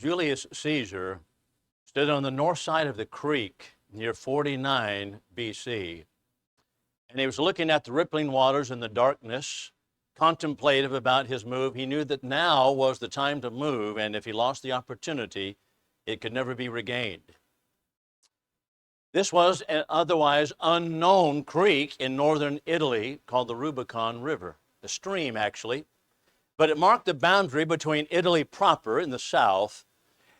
Julius Caesar stood on the north side of the creek near 49 BC, and he was looking at the rippling waters in the darkness, contemplative about his move. He knew that now was the time to move, and if he lost the opportunity, it could never be regained. This was an otherwise unknown creek in northern Italy called the Rubicon River, a stream actually, but it marked the boundary between Italy proper in the south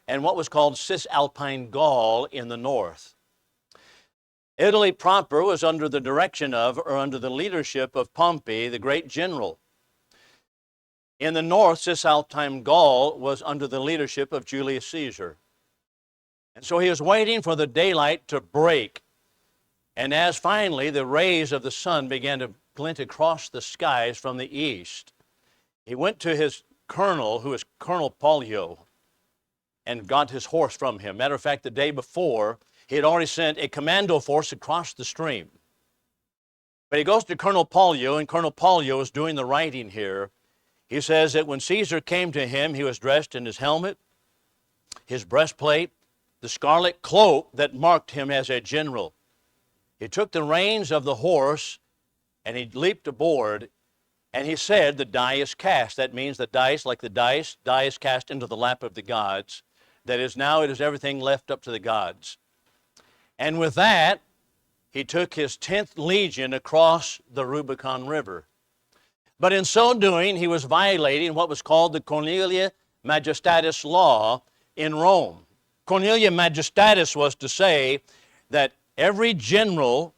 and what was called Cisalpine Gaul in the north. Italy proper was under the direction of, or under the leadership of Pompey, the great general. In the north, Cisalpine Gaul was under the leadership of Julius Caesar. And so he was waiting for the daylight to break. And as finally the rays of the sun began to glint across the skies from the east, he went to his colonel, who was Colonel Pollio, and got his horse from him. Matter of fact, the day before, he had already sent a commando force across the stream. But he goes to Colonel Pollio, and Colonel Pollio is doing the writing here. He says that when Caesar came to him, he was dressed in his helmet, his breastplate, the scarlet cloak that marked him as a general. He took the reins of the horse, and he leaped aboard, and he said, the die is cast. That means the dice, like the die is cast into the lap of the gods. That is, now it is everything left up to the gods. And with that, he took his 10th legion across the Rubicon River. But in so doing, he was violating what was called the Cornelia Majestatis law in Rome. Cornelia Majestatis was to say that every general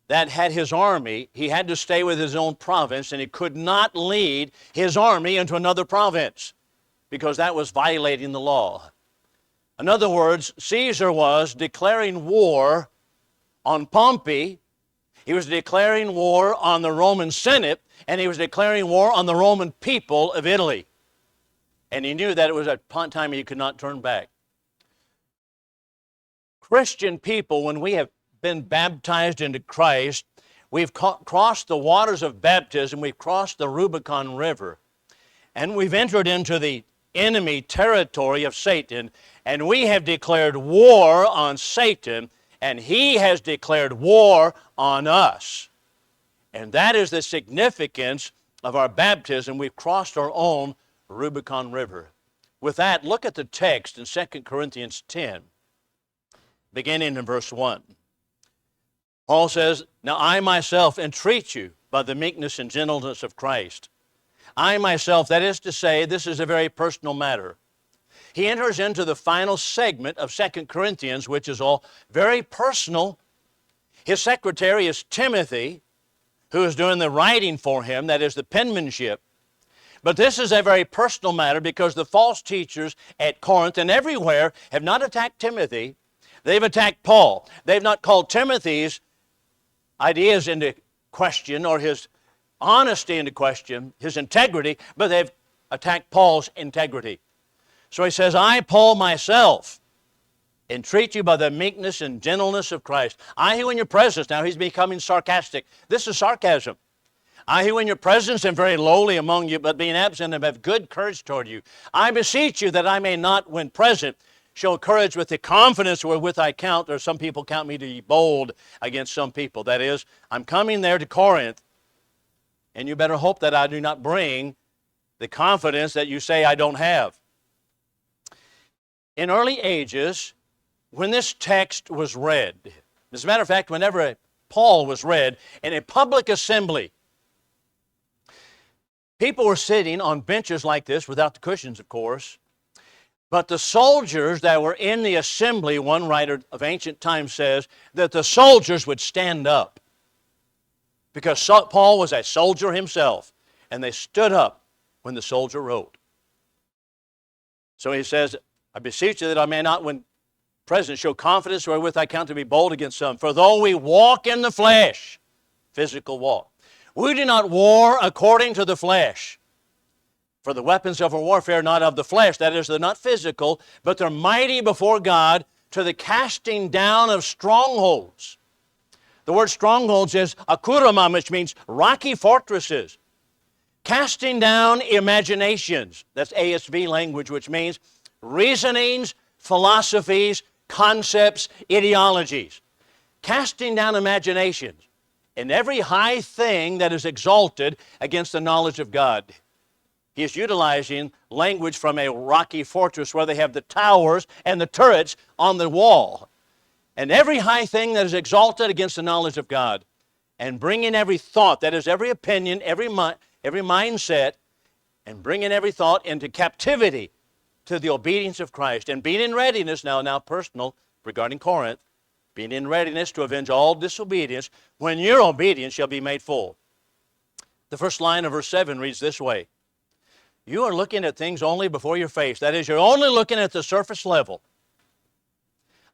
that had his army, he had to stay with his own province, and he could not lead his army into another province because that was violating the law. In other words, Caesar was declaring war on Pompey, he was declaring war on the Roman Senate, and he was declaring war on the Roman people of Italy. And he knew that it was a time he could not turn back. Christian people, when we have been baptized into Christ, we've crossed the waters of baptism, we've crossed the Rubicon River, and we've entered into the enemy territory of Satan, and we have declared war on Satan, and he has declared war on us. And that is the significance of our baptism. We've crossed our own Rubicon River. With that, look at the text in 2 Corinthians 10, beginning in verse 1. Paul says, "Now I myself entreat you by the meekness and gentleness of Christ." I myself, that is to say, this is a very personal matter. He enters into the final segment of 2 Corinthians, which is all very personal. His secretary is Timothy, who is doing the writing for him, that is the penmanship. But this is a very personal matter because the false teachers at Corinth and everywhere have not attacked Timothy. They've attacked Paul. They've not called Timothy's ideas into question or his honesty into question, his integrity, but they've attacked Paul's integrity. So he says, I, Paul, myself, entreat you by the meekness and gentleness of Christ. I who in your presence, now he's becoming sarcastic. This is sarcasm. I who in your presence am very lowly among you, but being absent am of good courage toward you. I beseech you that I may not, when present, show courage with the confidence wherewith I count, or some people count me to be bold against some people. That is, I'm coming there to Corinth, and you better hope that I do not bring the confidence that you say I don't have. In early ages, when this text was read, as a matter of fact, whenever Paul was read in a public assembly, people were sitting on benches like this, without the cushions, of course, but the soldiers that were in the assembly, one writer of ancient times says, that the soldiers would stand up. Because Paul was a soldier himself, and they stood up when the soldier wrote. So he says, I beseech you that I may not, when present, show confidence wherewith I count to be bold against some. For though we walk in the flesh, physical walk, we do not war according to the flesh. For the weapons of our warfare are not of the flesh, that is, they're not physical, but they're mighty before God to the casting down of strongholds. The word strongholds is akuramam, which means rocky fortresses. Casting down imaginations. That's ASV language, which means reasonings, philosophies, concepts, ideologies, casting down imaginations, and every high thing that is exalted against the knowledge of God. He is utilizing language from a rocky fortress where they have the towers and the turrets on the wall. And every high thing that is exalted against the knowledge of God, and bringing every thought, that is every opinion, every mindset, and bringing every thought into captivity to the obedience of Christ, and being in readiness, now personal regarding Corinth, being in readiness to avenge all disobedience when your obedience shall be made full. The first line of verse 7 reads this way: you are looking at things only before your face. That is, you're only looking at the surface level.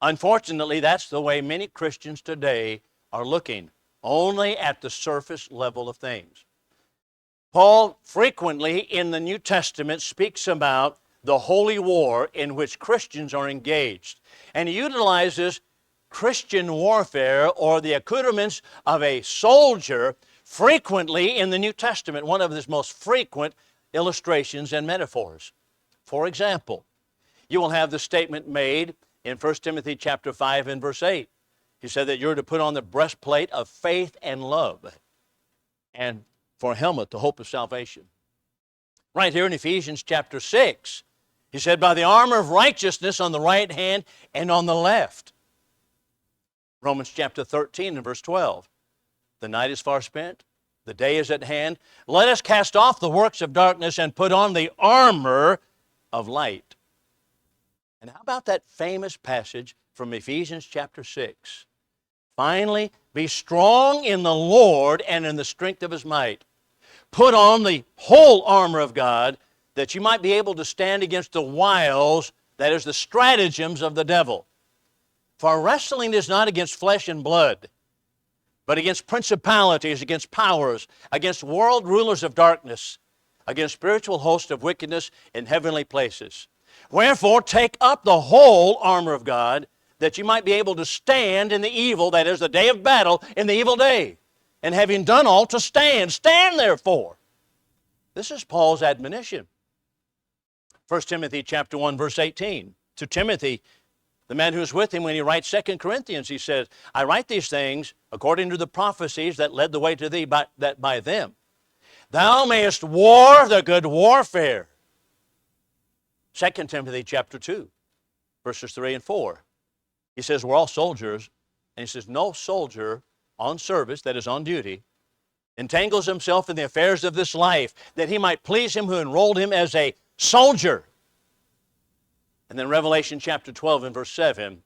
Unfortunately, that's the way many Christians today are looking, only at the surface level of things. Paul frequently in the New Testament speaks about the holy war in which Christians are engaged. And he utilizes Christian warfare or the accoutrements of a soldier frequently in the New Testament, one of his most frequent illustrations and metaphors. For example, you will have the statement made in 1 Timothy chapter 5 and verse 8. He said that you're to put on the breastplate of faith and love, and for a helmet, the hope of salvation. Right here in Ephesians chapter 6, he said, by the armor of righteousness on the right hand and on the left. Romans chapter 13 and verse 12. The night is far spent, the day is at hand. Let us cast off the works of darkness and put on the armor of light. And how about that famous passage from Ephesians chapter 6? Finally, be strong in the Lord and in the strength of His might. Put on the whole armor of God that you might be able to stand against the wiles, that is, the stratagems of the devil. For our wrestling is not against flesh and blood, but against principalities, against powers, against world rulers of darkness, against spiritual hosts of wickedness in heavenly places. Wherefore, take up the whole armor of God, that you might be able to stand in the evil, that is, the day of battle, in the evil day. And having done all, to stand. Stand therefore. This is Paul's admonition. 1 Timothy chapter 1, verse 18. To Timothy, the man who is with him when he writes 2 Corinthians, he says, I write these things according to the prophecies that led the way to thee, that by them thou mayest war the good warfare. 2 Timothy chapter 2, verses 3 and 4. He says, we're all soldiers. And he says, no soldier on service, that is on duty, entangles himself in the affairs of this life, that he might please him who enrolled him as a soldier. And then Revelation chapter 12 and verse 7,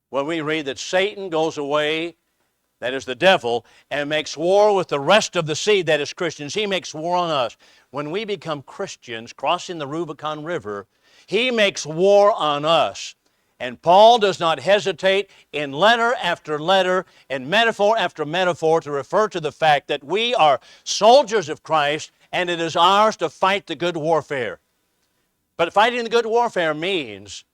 when we read that Satan goes away, that is the devil, and makes war with the rest of the seed, that is Christians. He makes war on us. When we become Christians, crossing the Rubicon River, he makes war on us. And Paul does not hesitate in letter after letter and metaphor after metaphor to refer to the fact that we are soldiers of Christ and it is ours to fight the good warfare. But fighting the good warfare means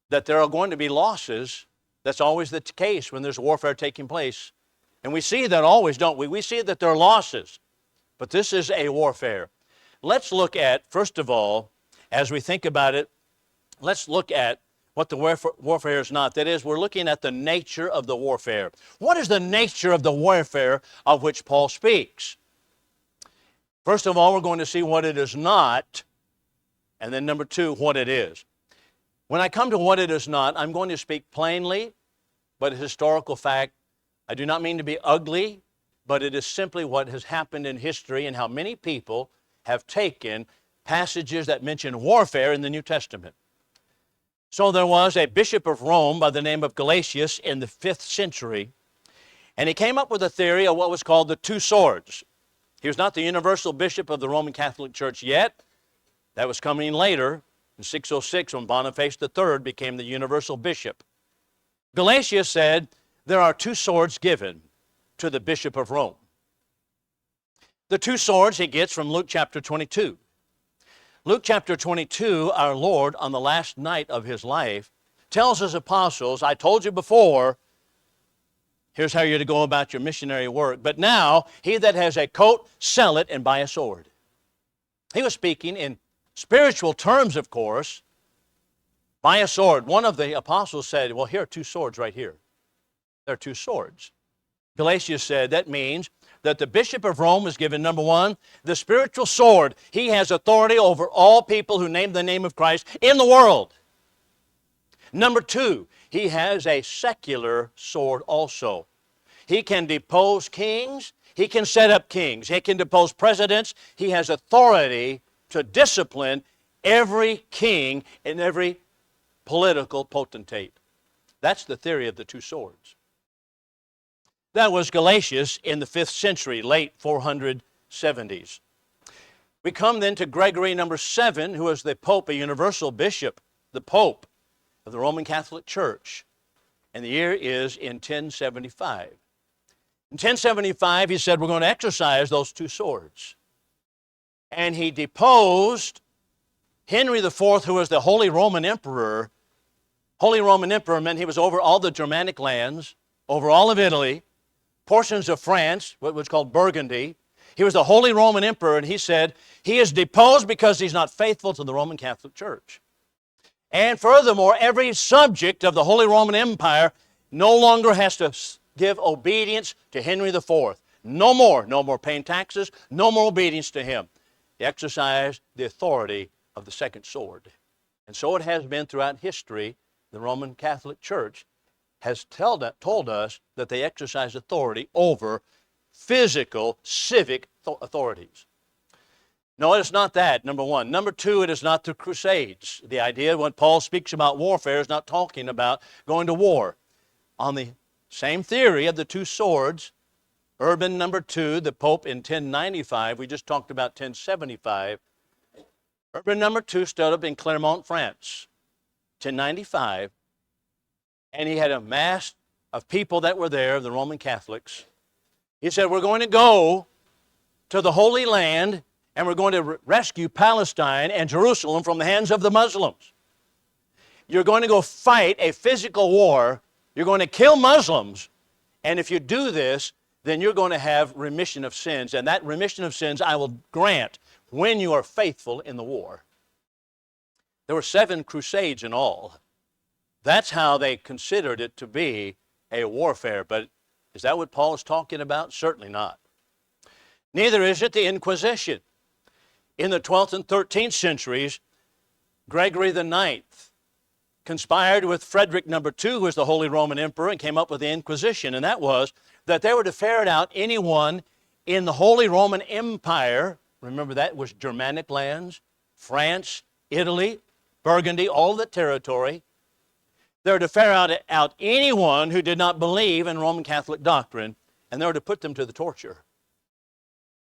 that there are going to be losses. That's always the case when there's warfare taking place. And we see that always, don't we? We see that there are losses. But this is a warfare. Let's look at, first of all, as we think about it, let's look at what the warfare is not. That is, we're looking at the nature of the warfare. What is the nature of the warfare of which Paul speaks? First of all, we're going to see what it is not, and then number two, what it is. When I come to what it is not, I'm going to speak plainly, but a historical fact. I do not mean to be ugly, but it is simply what has happened in history and how many people have taken passages that mention warfare in the New Testament. So there was a bishop of Rome by the name of Galatius in the 5th century, and he came up with a theory of what was called the two swords. He was not the universal bishop of the Roman Catholic Church yet. That was coming later in 606 when Boniface III became the universal bishop. Galatius said there are two swords given to the bishop of Rome. The two swords he gets from Luke chapter 22. Luke chapter 22, our Lord, on the last night of His life, tells His apostles, I told you before, here's how you're to go about your missionary work. But now, he that has a coat, sell it and buy a sword. He was speaking in spiritual terms, of course, by a sword. One of the apostles said, well, here are two swords right here. There are two swords. Galatians said that means that the Bishop of Rome is given, number one, the spiritual sword. He has authority over all people who name the name of Christ in the world. Number two, he has a secular sword also. He can depose kings. He can set up kings. He can depose presidents. He has authority to discipline every king and every political potentate. That's the theory of the two swords. That was Galatians in the 5th century, late 470s. We come then to Gregory number 7, who was the Pope, a universal bishop, the Pope of the Roman Catholic Church. And the year is in 1075. In 1075, he said, we're going to exercise those two swords. And he deposed Henry IV, who was the Holy Roman Emperor. Holy Roman Emperor meant he was over all the Germanic lands, over all of Italy, portions of France, what was called Burgundy. He was the Holy Roman Emperor, and he said he is deposed because he's not faithful to the Roman Catholic Church. And furthermore, every subject of the Holy Roman Empire no longer has to give obedience to Henry IV. No more paying taxes, no more obedience to him. He exercised the authority of the second sword. And so it has been throughout history. The Roman Catholic Church has told us that they exercise authority over physical, civic authorities. No, it's not that, number one. Number two, it is not the Crusades. The idea when Paul speaks about warfare is not talking about going to war. On the same theory of the two swords, Urban number 2, the Pope in 1095, we just talked about 1075. Urban number 2 stood up in Clermont, France, 1095, and he had a mass of people that were there, the Roman Catholics. He said, we're going to go to the Holy Land and we're going to rescue Palestine and Jerusalem from the hands of the Muslims. You're going to go fight a physical war. You're going to kill Muslims. And if you do this, then you're going to have remission of sins. And that remission of sins I will grant when you are faithful in the war. There were 7 crusades in all. That's how they considered it to be a warfare. But is that what Paul is talking about? Certainly not. Neither is it the Inquisition. In the 12th and 13th centuries, Gregory IX conspired with Frederick II, who was the Holy Roman Emperor, and came up with the Inquisition. And that was that they were to ferret out anyone in the Holy Roman Empire. Remember, that was Germanic lands, France, Italy, Burgundy, all the territory. They were to ferret out anyone who did not believe in Roman Catholic doctrine, and they were to put them to the torture.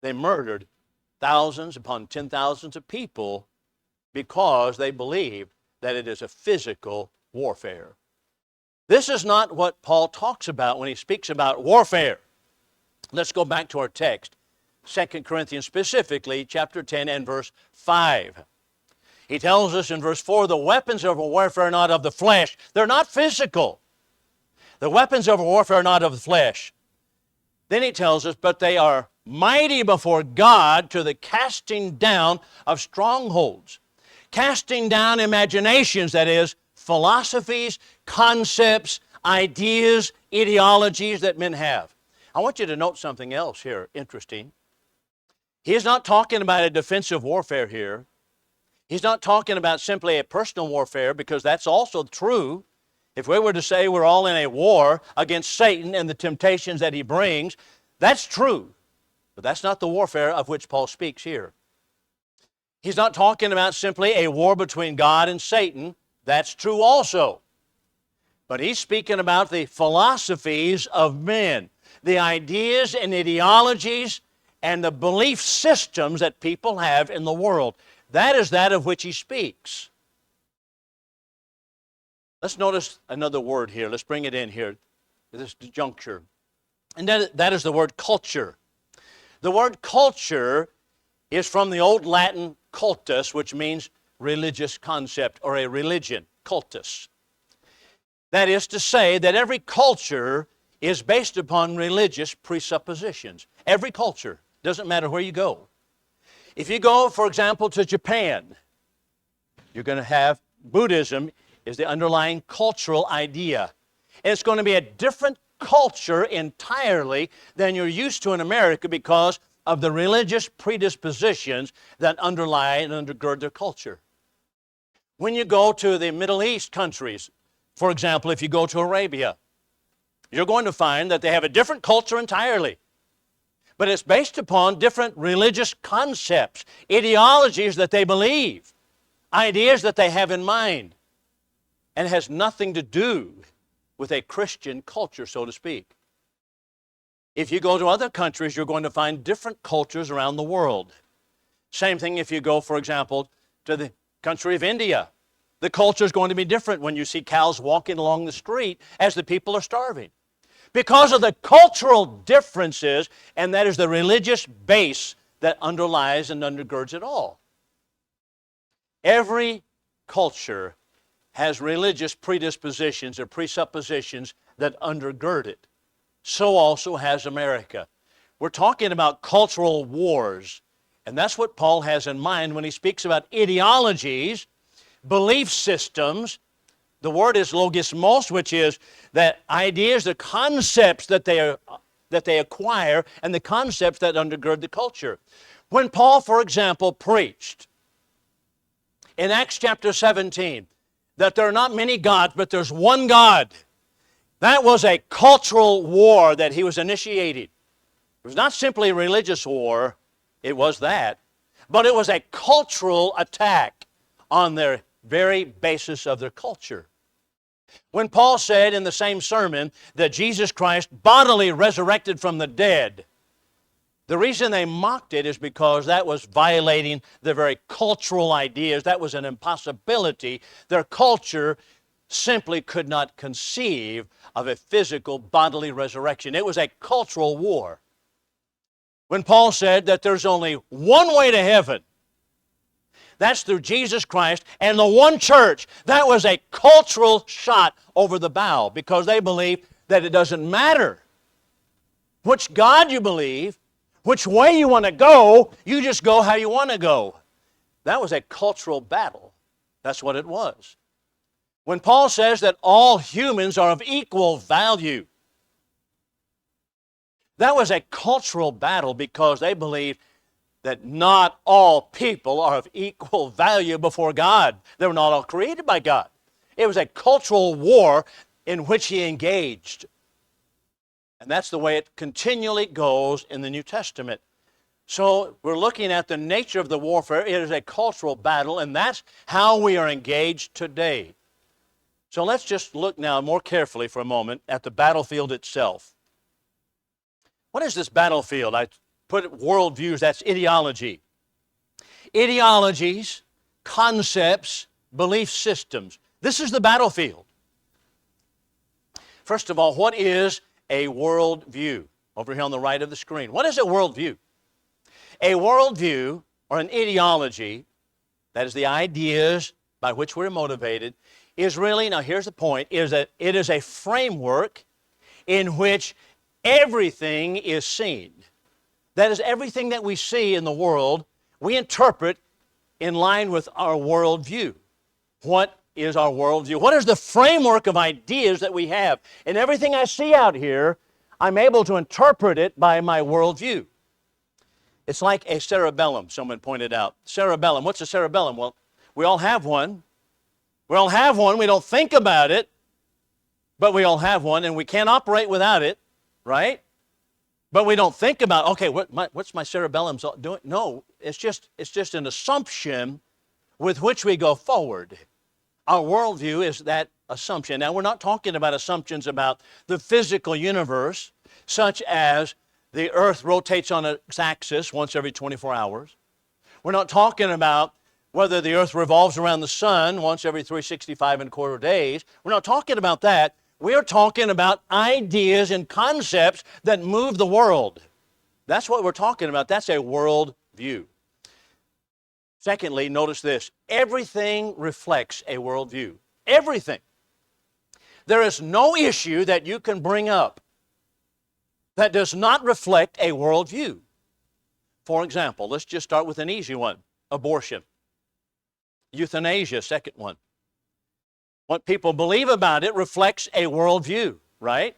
They murdered thousands upon 10,000s of people because they believed that it is a physical warfare. This is not what Paul talks about when he speaks about warfare. Let's go back to our text, 2 Corinthians specifically, chapter 10 and verse 5. He tells us in verse 4, the weapons of our warfare are not of the flesh. They're not physical. The weapons of our warfare are not of the flesh. Then he tells us, but they are mighty before God to the casting down of strongholds. Casting down imaginations, that is, philosophies, concepts, ideas, ideologies that men have. I want you to note something else here, interesting. He's not talking about a defensive warfare here. He's not talking about simply a personal warfare, because that's also true. If we were to say we're all in a war against Satan and the temptations that he brings, that's true. But that's not the warfare of which Paul speaks here. He's not talking about simply a war between God and Satan. That's true also. But he's speaking about the philosophies of men, the ideas and ideologies and the belief systems that people have in the world. That is that of which he speaks. Let's notice another word here. Let's bring it in here at this juncture. And that is the word culture. The word culture is from the Old Latin cultus, which means religious concept or a religion, cultus. That is to say that every culture is based upon religious presuppositions. Every culture, doesn't matter where you go. If you go, for example, to Japan, you're going to have Buddhism is the underlying cultural idea. And it's going to be a different culture entirely than you're used to in America because of the religious predispositions that underlie and undergird their culture. When you go to the Middle East countries, for example, if you go to Arabia, you're going to find that they have a different culture entirely. But it's based upon different religious concepts, ideologies that they believe, ideas that they have in mind, and it has nothing to do with a Christian culture, so to speak. If you go to other countries, you're going to find different cultures around the world. Same thing if you go, for example, to the country of India. The culture is going to be different when you see cows walking along the street as the people are starving. Because of the cultural differences, and that is the religious base that underlies and undergirds it all. Every culture has religious predispositions or presuppositions that undergird it. So also has America. We're talking about cultural wars, and that's what Paul has in mind when he speaks about ideologies, belief systems. The word is logismos, which is that ideas, the concepts that they acquire, and the concepts that undergird the culture. When Paul, for example, preached in Acts chapter 17 that there are not many gods, but there's one God, that was a cultural war that he was initiating. It was not simply a religious war, it was that, but it was a cultural attack on their very basis of their culture. When Paul said in the same sermon that Jesus Christ bodily resurrected from the dead, the reason they mocked it is because that was violating their very cultural ideas. That was an impossibility. Their culture simply could not conceive of a physical bodily resurrection. It was a cultural war. When Paul said that there's only one way to heaven, that's through Jesus Christ and the one church, that was a cultural shot over the bow because they believe that it doesn't matter which God you believe, which way you want to go, you just go how you want to go. That was a cultural battle. That's what it was. When Paul says that all humans are of equal value, that was a cultural battle because they believed that not all people are of equal value before God. They were not all created by God. It was a cultural war in which he engaged. And that's the way it continually goes in the New Testament. So we're looking at the nature of the warfare. It is a cultural battle, and that's how we are engaged today. So let's just look now more carefully for a moment at the battlefield itself. What is this battlefield? I put worldviews, that's ideology. Ideologies, concepts, belief systems. This is the battlefield. First of all, what is a worldview? Over here on the right of the screen. What is a worldview? A worldview, or an ideology, that is the ideas by which we're motivated, is really, now here's the point, is that it is a framework in which everything is seen. That is, everything that we see in the world, we interpret in line with our worldview. What is our worldview? What is the framework of ideas that we have? And everything I see out here, I'm able to interpret it by my worldview. It's like a cerebellum, someone pointed out. Cerebellum, what's a cerebellum? Well, we all have one. We all have one. We don't think about it, but we all have one, and we can't operate without it, right? But we don't think about, okay, what's my cerebellum doing? No, it's just an assumption with which we go forward. Our worldview is that assumption. Now, we're not talking about assumptions about the physical universe, such as the earth rotates on its axis once every 24 hours. We're not talking about whether the earth revolves around the sun once every 365 and a quarter days. We're not talking about that. We're talking about ideas and concepts that move the world. That's what we're talking about. That's a world view. Secondly, notice this. Everything reflects a world view. Everything. There is no issue that you can bring up that does not reflect a world view. For example, let's just start with an easy one. Abortion. Euthanasia, second one. What people believe about it reflects a worldview, right?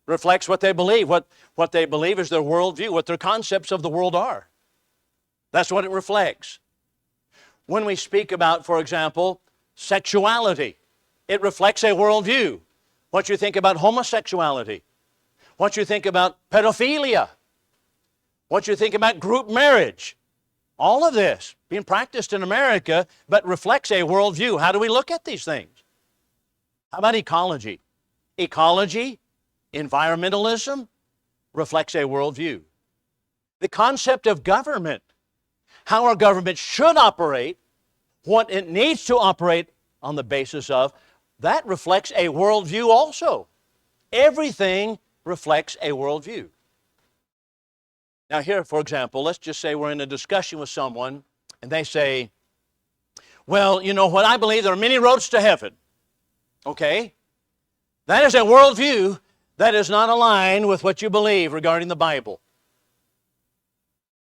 Reflects what they believe. What they believe is their worldview, what their concepts of the world are. That's what it reflects. When we speak about, for example, sexuality, it reflects a worldview. What you think about homosexuality, what you think about pedophilia, what you think about group marriage. All of this being practiced in America, but reflects a worldview. How do we look at these things? How about ecology? Ecology, environmentalism, reflects a worldview. The concept of government, how our government should operate, what it needs to operate on the basis of, that reflects a worldview also. Everything reflects a worldview. Now here, for example, let's just say we're in a discussion with someone and they say, well, you know what, I believe there are many roads to heaven. Okay? That is a worldview that is not aligned with what you believe regarding the Bible.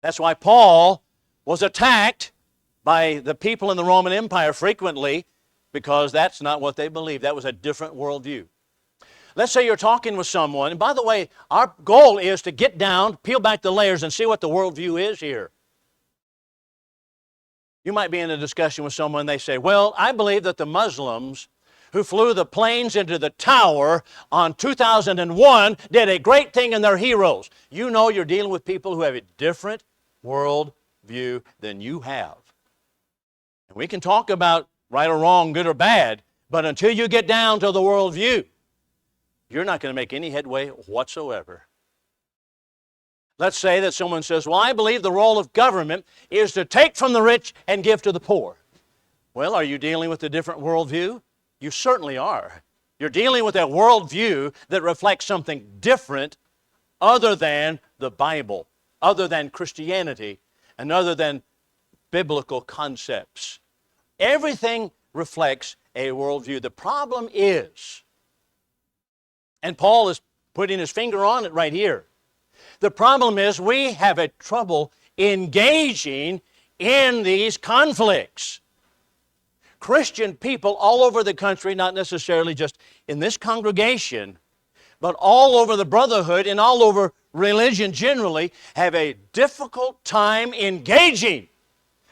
That's why Paul was attacked by the people in the Roman Empire frequently, because that's not what they believed. That was a different worldview. Let's say you're talking with someone, and by the way, our goal is to get down, peel back the layers, and see what the worldview is here. You might be in a discussion with someone, and they say, well, I believe that the Muslims who flew the planes into the tower on 2001 did a great thing and they're heroes. You know you're dealing with people who have a different worldview than you have. And we can talk about right or wrong, good or bad, but until you get down to the worldview, you're not going to make any headway whatsoever. Let's say that someone says, well, I believe the role of government is to take from the rich and give to the poor. Well, are you dealing with a different worldview? You certainly are. You're dealing with a worldview that reflects something different other than the Bible, other than Christianity, and other than biblical concepts. Everything reflects a worldview. The problem is, and Paul is putting his finger on it right here, the problem is we have a trouble engaging in these conflicts. Christian people all over the country, not necessarily just in this congregation, but all over the brotherhood and all over religion generally, have a difficult time engaging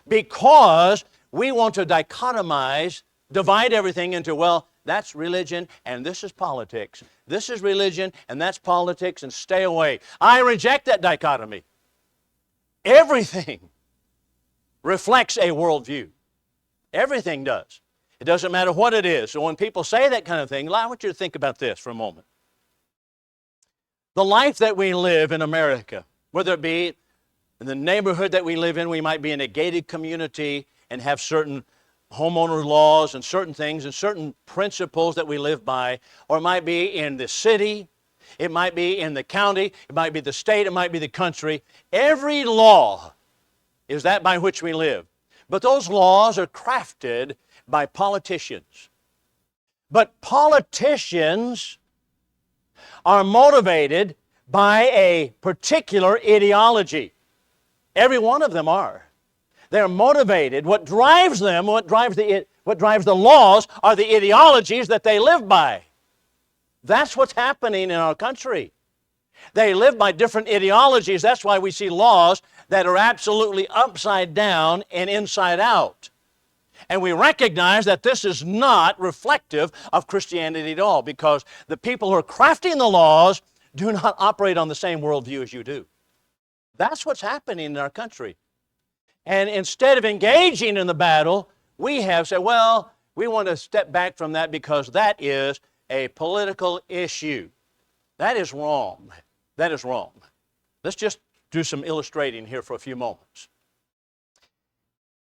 because we want to dichotomize, divide everything into, well, that's religion and this is politics. This is religion and that's politics, and stay away. I reject that dichotomy. Everything reflects a worldview. Everything does. It doesn't matter what it is. So when people say that kind of thing, I want you to think about this for a moment. The life that we live in America, whether it be in the neighborhood that we live in, we might be in a gated community and have certain homeowner laws and certain things and certain principles that we live by, or it might be in the city, it might be in the county, it might be the state, it might be the country. Every law is that by which we live. But those laws are crafted by politicians. But politicians are motivated by a particular ideology. Every one of them are. They're motivated. What drives them, what drives the laws are the ideologies that they live by. That's what's happening in our country. They live by different ideologies. That's why we see laws that are absolutely upside down and inside out. And we recognize that this is not reflective of Christianity at all, because the people who are crafting the laws do not operate on the same worldview as you do. That's what's happening in our country. And instead of engaging in the battle, we have said, well, we want to step back from that because that is a political issue. That is wrong. That is wrong. Let's just do some illustrating here for a few moments.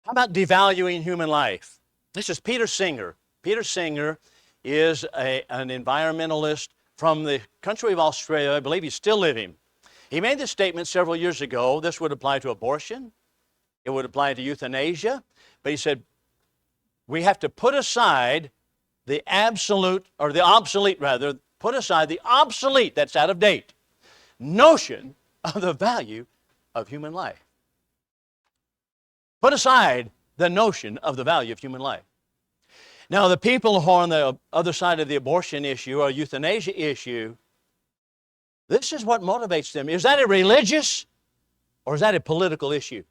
How about devaluing human life? This is Peter Singer. Peter Singer is an environmentalist from the country of Australia. I believe he's still living. He made this statement several years ago. This would apply to abortion. It would apply to euthanasia. But he said, we have to put aside the absolute, or the obsolete rather, put aside the obsolete, that's out of date, notion of the value of human life. Put aside the notion of the value of human life. Now, the people who are on the other side of the abortion issue or euthanasia issue, this is what motivates them. Is that a religious or is that a political issue?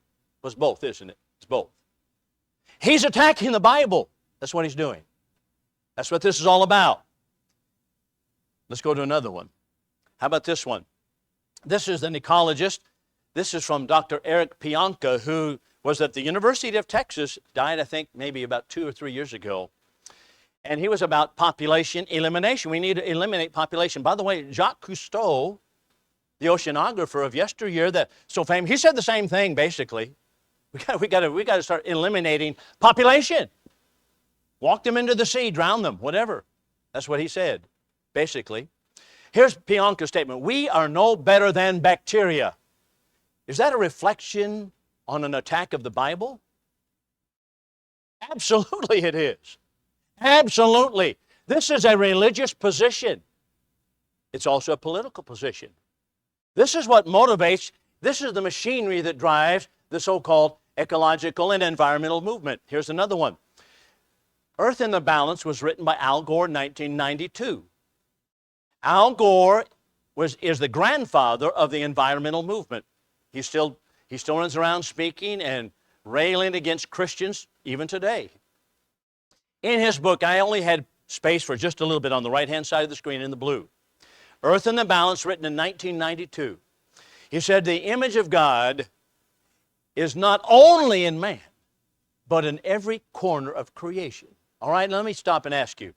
Well, it's both, isn't it? It's both. He's attacking the Bible. That's what he's doing. That's what this is all about. Let's go to another one. How about this one? This is an ecologist. This is from Dr. Eric Pianka, who was at the University of Texas, died, I think, maybe about 2 or 3 years ago. And he was about population elimination. We need to eliminate population. By the way, Jacques Cousteau, the oceanographer of yesteryear, that so famous, he said the same thing, basically. We got to start eliminating population. Walk them into the sea, drown them, whatever. That's what he said, basically. Here's Pianka's statement. We are no better than bacteria. Is that a reflection on an attack of the Bible? Absolutely it is. Absolutely. This is a religious position. It's also a political position. This is what motivates, this is the machinery that drives the so-called ecological and environmental movement. Here's another one. Earth in the Balance was written by Al Gore in 1992. Al Gore is the grandfather of the environmental movement. He still runs around speaking and railing against Christians even today. In his book, I only had space for just a little bit on the right-hand side of the screen in the blue. Earth in the Balance, written in 1992. He said, the image of God is not only in man, but in every corner of creation. All right, let me stop and ask you.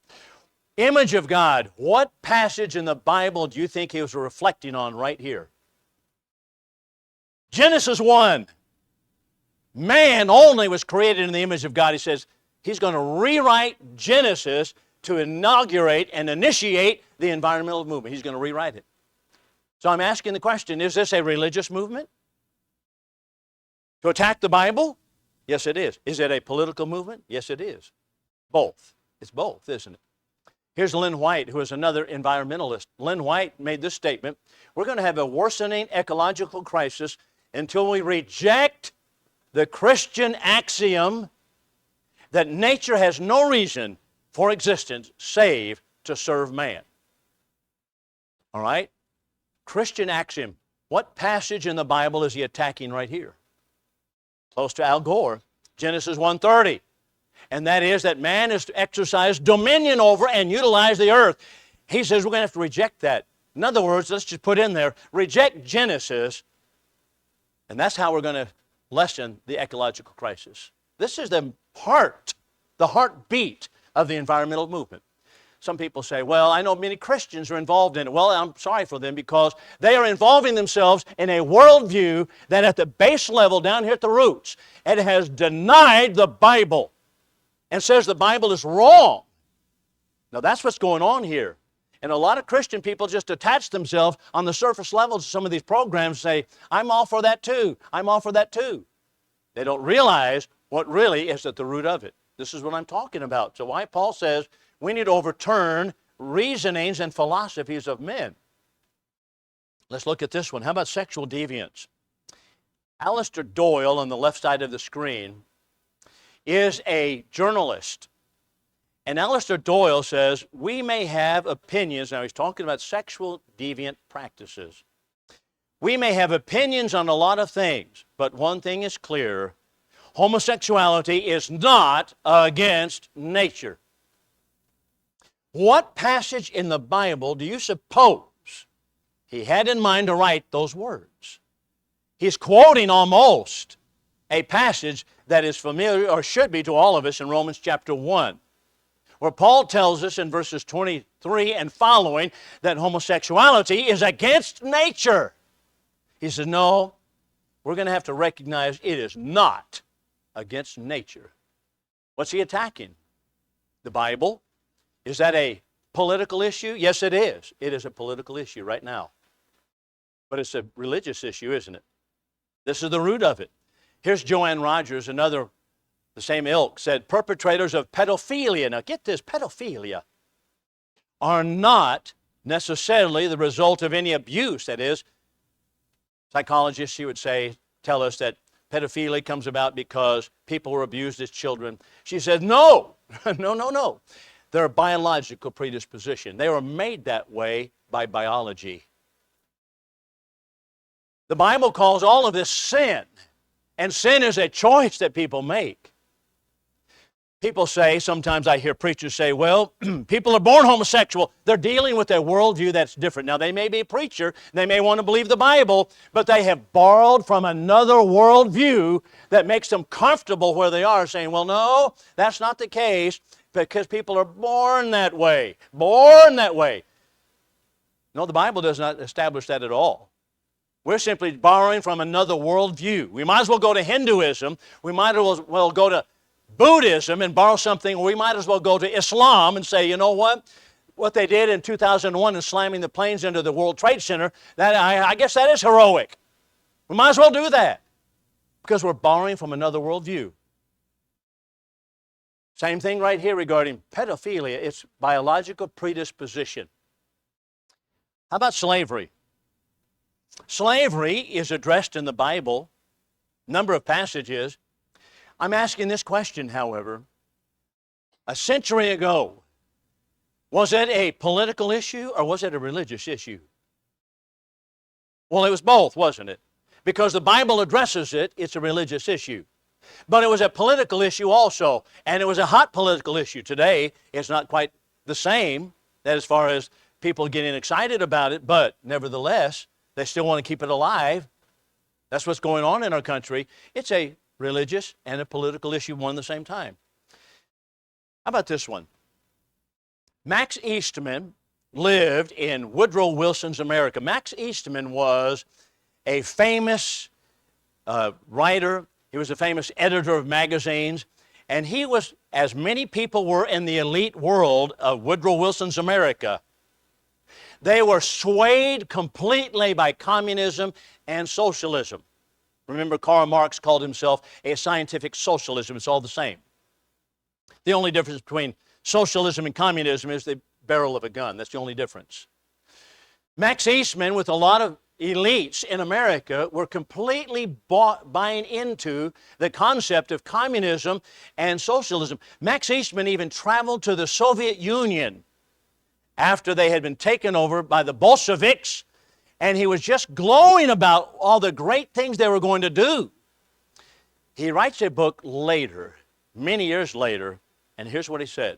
Image of God, what passage in the Bible do you think he was reflecting on right here? Genesis 1. Man only was created in the image of God. He says he's going to rewrite Genesis to inaugurate and initiate the environmental movement. He's going to rewrite it. So I'm asking the question, is this a religious movement? To attack the Bible? Yes, it is. Is it a political movement? Yes, it is. Both. It's both, isn't it? Here's Lynn White, who is another environmentalist. Lynn White made this statement, we're going to have a worsening ecological crisis until we reject the Christian axiom that nature has no reason for existence save to serve man. All right? Christian axiom. What passage in the Bible is he attacking right here? Close to Al Gore, Genesis 1:30. And that is that man is to exercise dominion over and utilize the earth. He says we're going to have to reject that. In other words, let's just put in there, reject Genesis, and that's how we're going to lessen the ecological crisis. This is the heartbeat of the environmental movement. Some people say, well, I know many Christians are involved in it. Well, I'm sorry for them because they are involving themselves in a worldview that at the base level, down here at the roots, it has denied the Bible and says the Bible is wrong. Now, that's what's going on here. And a lot of Christian people just attach themselves on the surface level to some of these programs and say, I'm all for that too. I'm all for that too. They don't realize what really is at the root of it. This is what I'm talking about. So why Paul says we need to overturn reasonings and philosophies of men. Let's look at this one. How about sexual deviance? Alistair Doyle on the left side of the screen is a journalist. And Alistair Doyle says, we may have opinions, now he's talking about sexual deviant practices. We may have opinions on a lot of things, but one thing is clear, homosexuality is not against nature. What passage in the Bible do you suppose he had in mind to write those words? He's quoting almost a passage that is familiar, or should be to all of us, in Romans chapter 1. Where Paul tells us in verses 23 and following that homosexuality is against nature. He says, no, we're going to have to recognize it is not against nature. What's he attacking? The Bible? Is that a political issue? Yes, it is. It is a political issue right now. But it's a religious issue, isn't it? This is the root of it. Here's Joanne Rogers, another the same ilk, said perpetrators of pedophilia, now get this, pedophilia, are not necessarily the result of any abuse. That is, psychologists, she would say, tell us that pedophilia comes about because people were abused as children. She said, no, No, no, no. Their biological predisposition. They were made that way by biology. The Bible calls all of this sin, and sin is a choice that people make. People say, sometimes I hear preachers say, well, people are born homosexual. They're dealing with a worldview that's different. Now, they may be a preacher, they may want to believe the Bible, but they have borrowed from another worldview that makes them comfortable where they are, saying, well, no, that's not the case, because people are born that way. Born that way. No, the Bible does not establish that at all. We're simply borrowing from another worldview. We might as well go to Hinduism. We might as well go to Buddhism and borrow something. We might as well go to Islam and say, you know what? What they did in 2001 in slamming the planes into the World Trade Center, I guess that is heroic. We might as well do that because we're borrowing from another worldview. Same thing right here regarding pedophilia. It's biological predisposition. How about slavery? Slavery is addressed in the Bible, number of passages. I'm asking this question, however. A century ago, was it a political issue or was it a religious issue? Well, it was both, wasn't it? Because the Bible addresses it, it's a religious issue. But it was a political issue also, and it was a hot political issue. Today, it's not quite the same, that as far as people getting excited about it, but nevertheless, they still want to keep it alive. That's what's going on in our country. It's a religious and a political issue one at the same time. How about this one? Max Eastman lived in Woodrow Wilson's America. Max Eastman was a famous writer. He was a famous editor of magazines. And he was, as many people were in the elite world of Woodrow Wilson's America, they were swayed completely by communism and socialism. Remember, Karl Marx called himself a scientific socialism. It's all the same. The only difference between socialism and communism is the barrel of a gun. That's the only difference. Max Eastman, with a lot of elites in America, were completely buying into the concept of communism and socialism. Max Eastman even traveled to the Soviet Union after they had been taken over by the Bolsheviks, and he was just glowing about all the great things they were going to do. He writes a book later, many years later, and here's what he said,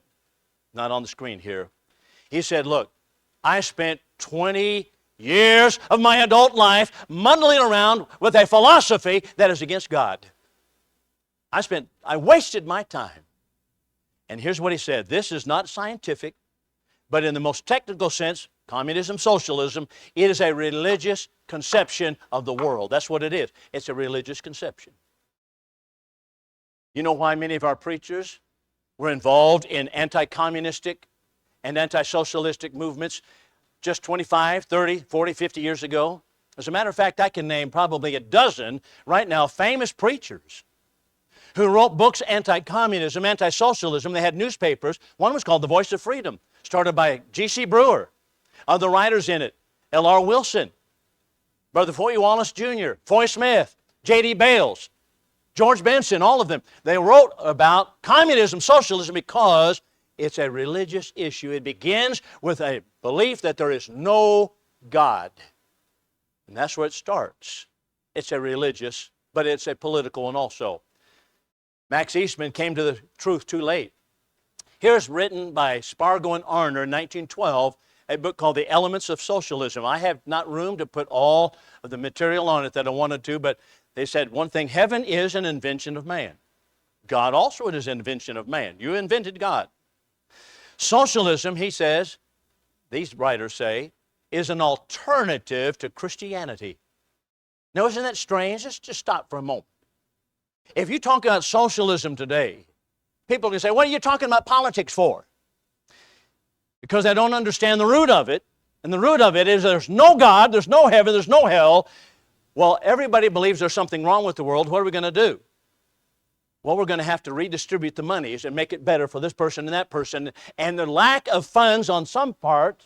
not on the screen here. He said, look, I spent 20 years of my adult life muddling around with a philosophy that is against God. I wasted my time. And here's what he said, this is not scientific, but in the most technical sense, communism, socialism, it is a religious conception of the world. That's what it is. It's a religious conception. You know why many of our preachers were involved in anti-communistic and anti-socialistic movements just 25, 30, 40, 50 years ago? As a matter of fact, I can name probably a dozen right now famous preachers who wrote books anti-communism, anti-socialism. They had newspapers. One was called The Voice of Freedom, started by G.C. Brewer. Other writers in it, L.R. Wilson, Brother Foy Wallace Jr., Foy Smith, J.D. Bales, George Benson, all of them. They wrote about communism, socialism, because it's a religious issue. It begins with a belief that there is no God. And that's where it starts. It's a religious, but it's a political one also. Max Eastman came to the truth too late. Here's written by Spargo and Arner in 1912, a book called The Elements of Socialism. I have not room to put all of the material on it that I wanted to, but they said one thing, heaven is an invention of man. God also is an invention of man. You invented God. Socialism, he says, these writers say, is an alternative to Christianity. Now, isn't that strange? Let's just stop for a moment. If you talk about socialism today, people can say, what are you talking about politics for? Because they don't understand the root of it. And the root of it is there's no God, there's no heaven, there's no hell. Well, everybody believes there's something wrong with the world. What are we going to do? Well, we're going to have to redistribute the monies and make it better for this person and that person. And the lack of funds on some part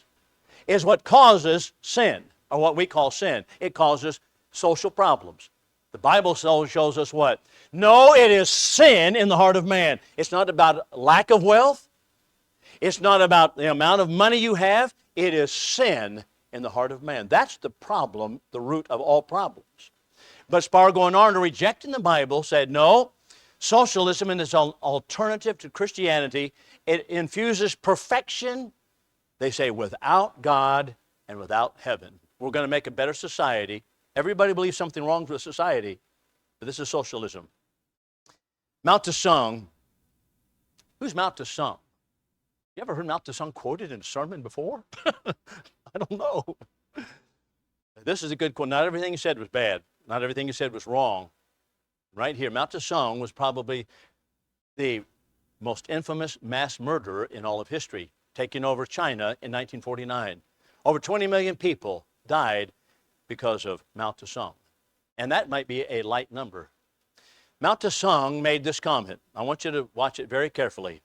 is what causes sin, or what we call sin. It causes social problems. The Bible shows us what? No, it is sin in the heart of man. It's not about lack of wealth. It's not about the amount of money you have. It is sin in the heart of man. That's the problem, the root of all problems. But Spargo and Arner, rejecting the Bible, said, no, socialism is an alternative to Christianity. It infuses perfection, they say, without God and without heaven. We're going to make a better society. Everybody believes something wrong with society, but this is socialism. Mao Tse-tung. Who's Mao Tse-tung? You ever heard Mao Tse-tung quoted in a sermon before? I don't know. This is a good quote. Not everything he said was bad. Not everything he said was wrong. Right here, Mao Tse-tung was probably the most infamous mass murderer in all of history, taking over China in 1949. Over 20 million people died because of Mao Tse-tung. And that might be a light number. Mao Tse-tung made this comment. I want you to watch it very carefully.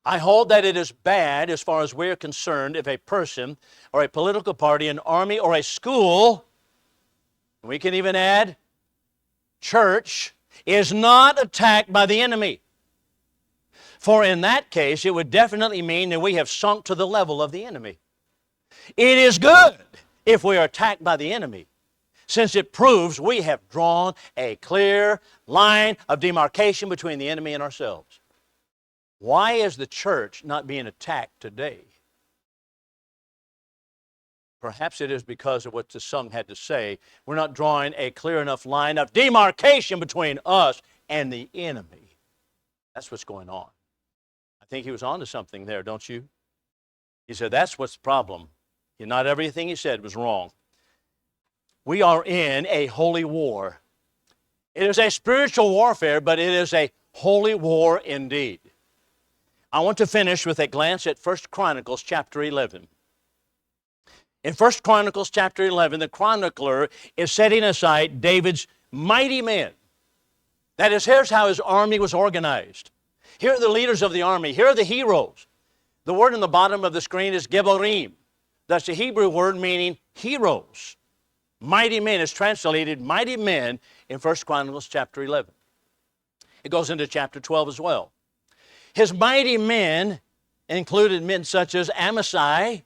I hold that it is bad, as far as we are concerned, if a person or a political party, an army, or a school, we can even add church, is not attacked by the enemy. For in that case, it would definitely mean that we have sunk to the level of the enemy. It is good if we are attacked by the enemy, since it proves we have drawn a clear line of demarcation between the enemy and ourselves. Why is the church not being attacked today? Perhaps it is because of what the song had to say. We're not drawing a clear enough line of demarcation between us and the enemy. That's what's going on. I think he was on to something there, don't you? He said, that's what's the problem. Not everything he said was wrong. We are in a holy war. It is a spiritual warfare, but it is a holy war indeed. I want to finish with a glance at 1 Chronicles chapter 11. In 1 Chronicles chapter 11, the chronicler is setting aside David's mighty men. That is, here's how his army was organized. Here are the leaders of the army. Here are the heroes. The word in the bottom of the screen is Gebarim. That's the Hebrew word meaning heroes. Mighty men is translated mighty men in 1 Chronicles chapter 11. It goes into chapter 12 as well. His mighty men included men such as Amasai,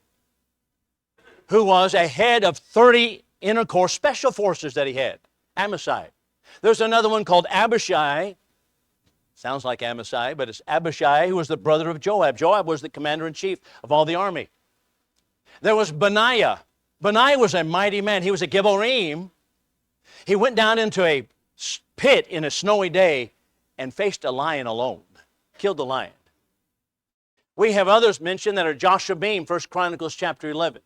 who was a head of 30 inner corps special forces that he had. Amasai. There's another one called Abishai. Sounds like Amasai, but it's Abishai, who was the brother of Joab. Joab was the commander-in-chief of all the army. There was Benaiah. Benaiah was a mighty man. He was a Gebarim. He went down into a pit in a snowy day and faced a lion alone. Killed the lion. We have others mentioned that are Joshabim, 1 Chronicles chapter 11.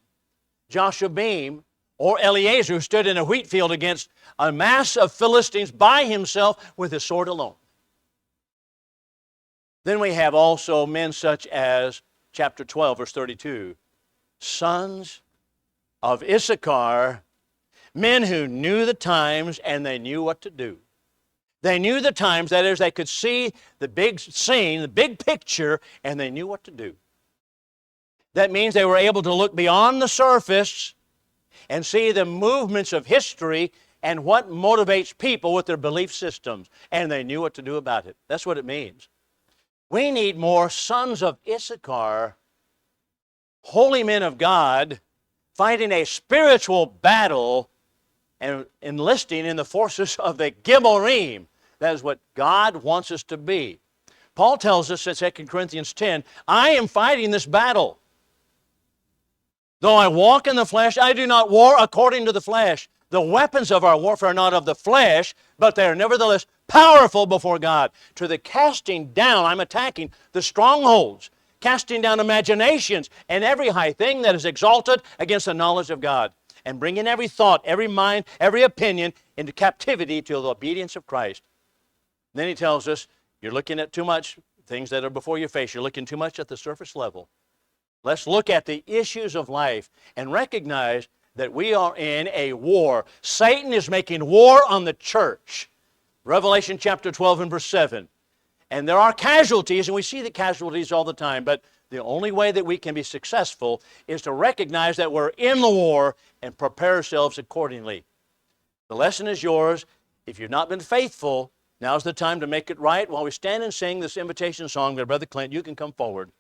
Joshabim, or Eliezer, who stood in a wheat field against a mass of Philistines by himself with his sword alone. Then we have also men such as, chapter 12, verse 32, sons of Issachar, men who knew the times and they knew what to do. They knew the times, that is, they could see the big scene, the big picture, and they knew what to do. That means they were able to look beyond the surface and see the movements of history and what motivates people with their belief systems, and they knew what to do about it. That's what it means. We need more sons of Issachar, holy men of God, fighting a spiritual battle and enlisting in the forces of the Gebarim. That is what God wants us to be. Paul tells us in 2 Corinthians 10, I am fighting this battle. Though I walk in the flesh, I do not war according to the flesh. The weapons of our warfare are not of the flesh, but they are nevertheless powerful before God. To the casting down, I'm attacking the strongholds, casting down imaginations and every high thing that is exalted against the knowledge of God, and bringing every thought, every mind, every opinion into captivity to the obedience of Christ. And then he tells us, you're looking at too much things that are before your face. You're looking too much at the surface level. Let's look at the issues of life and recognize that we are in a war. Satan is making war on the church. Revelation chapter 12 and verse 7. And there are casualties, and we see the casualties all the time, but the only way that we can be successful is to recognize that we're in the war and prepare ourselves accordingly. The lesson is yours. If you've not been faithful, now's the time to make it right. While we stand and sing this invitation song, Brother Clint, you can come forward.